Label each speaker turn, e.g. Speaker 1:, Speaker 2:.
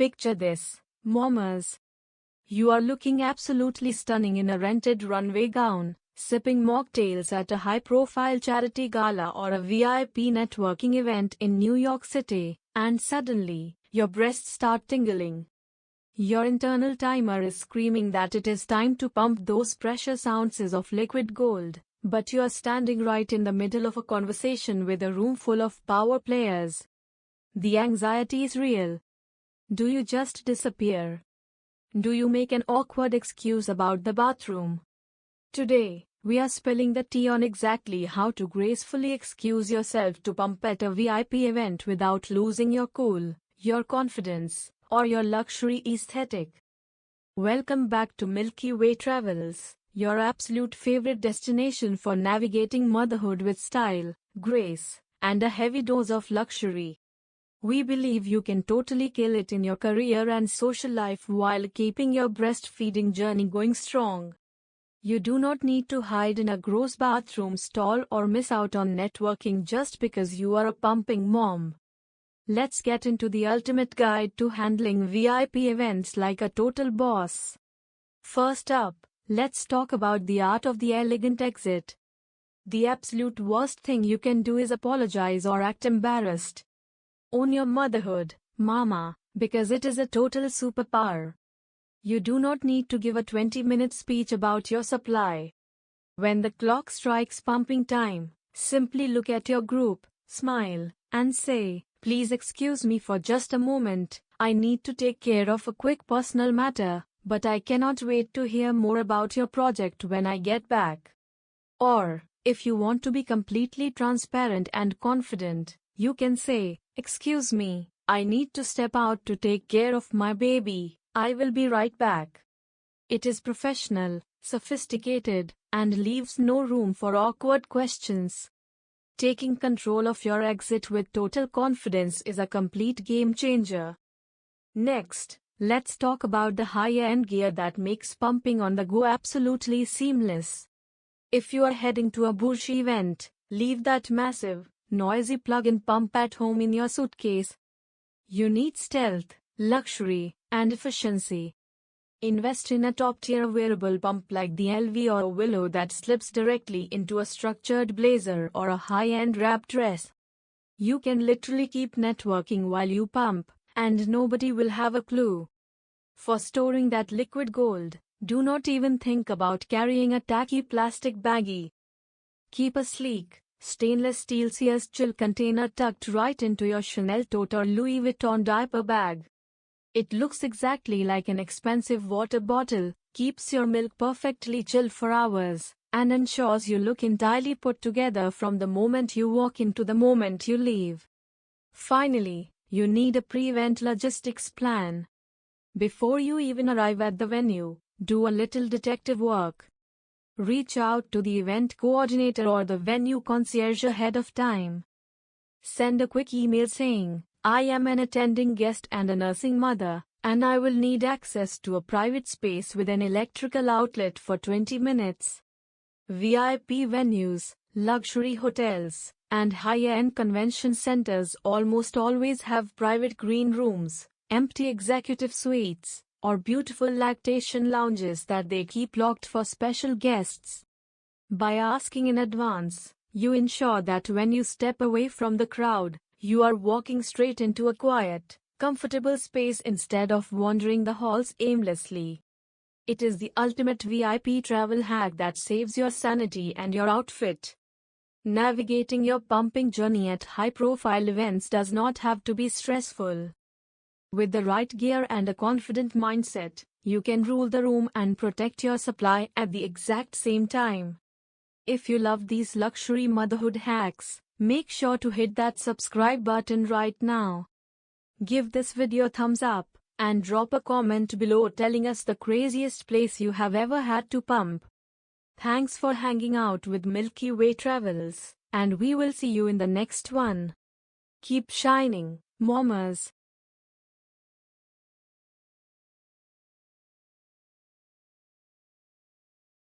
Speaker 1: Picture this, mamas. You are looking absolutely stunning in a rented runway gown, sipping mocktails at a high-profile charity gala or a VIP networking event in New York City, and suddenly, your breasts start tingling. Your internal timer is screaming that it is time to pump those precious ounces of liquid gold, but you are standing right in the middle of a conversation with a room full of power players. The anxiety is real. Do you just disappear? Do you make an awkward excuse about the bathroom? Today, we are spilling the tea on exactly how to gracefully excuse yourself to pump at a VIP event without losing your cool, your confidence, or your luxury aesthetic. Welcome back to Milky Way Travels, your absolute favorite destination for navigating motherhood with style, grace, and a heavy dose of luxury. We believe you can totally kill it in your career and social life while keeping your breastfeeding journey going strong. You do not need to hide in a gross bathroom stall or miss out on networking just because you are a pumping mom. Let's get into the ultimate guide to handling VIP events like a total boss. First up, let's talk about the art of the elegant exit. The absolute worst thing you can do is apologize or act embarrassed. Own your motherhood, mama, because it is a total superpower. You do not need to give a 20-minute speech about your supply. When the clock strikes pumping time, simply look at your group, smile, and say, "Please excuse me for just a moment, I need to take care of a quick personal matter, but I cannot wait to hear more about your project when I get back." Or, if you want to be completely transparent and confident, you can say, "Excuse me, I need to step out to take care of my baby, I will be right back." It is professional, sophisticated, and leaves no room for awkward questions. Taking control of your exit with total confidence is a complete game changer. Next, let's talk about the high-end gear that makes pumping on the go absolutely seamless. If you are heading to a bougie event, leave that massive, noisy plug-in pump at home in your suitcase. You need stealth, luxury, and efficiency. Invest in a top-tier wearable pump like the LV or a Willow that slips directly into a structured blazer or a high-end wrap dress. You can literally keep networking while you pump, and nobody will have a clue. For storing that liquid gold, do not even think about carrying a tacky plastic baggie. Keep a sleek, stainless steel Sears chill container tucked right into your Chanel tote or Louis Vuitton diaper bag. It looks exactly like an expensive water bottle, keeps your milk perfectly chilled for hours, and ensures you look entirely put together from the moment you walk in to the moment you leave. Finally, you need a pre-event logistics plan. Before you even arrive at the venue, do a little detective work. Reach out to the event coordinator or the venue concierge ahead of time. Send a quick email saying, "I am an attending guest and a nursing mother, and I will need access to a private space with an electrical outlet for 20 minutes. VIP venues, luxury hotels, and high-end convention centers almost always have private green rooms, empty executive suites, or beautiful lactation lounges that they keep locked for special guests." By asking in advance, you ensure that when you step away from the crowd, you are walking straight into a quiet, comfortable space instead of wandering the halls aimlessly. It is the ultimate VIP travel hack that saves your sanity and your outfit. Navigating your pumping journey at high-profile events does not have to be stressful. With the right gear and a confident mindset, you can rule the room and protect your supply at the exact same time. If you love these luxury motherhood hacks, make sure to hit that subscribe button right now. Give this video a thumbs up, and drop a comment below telling us the craziest place you have ever had to pump. Thanks for hanging out with Milky Way Travels, and we will see you in the next one. Keep shining, mamas.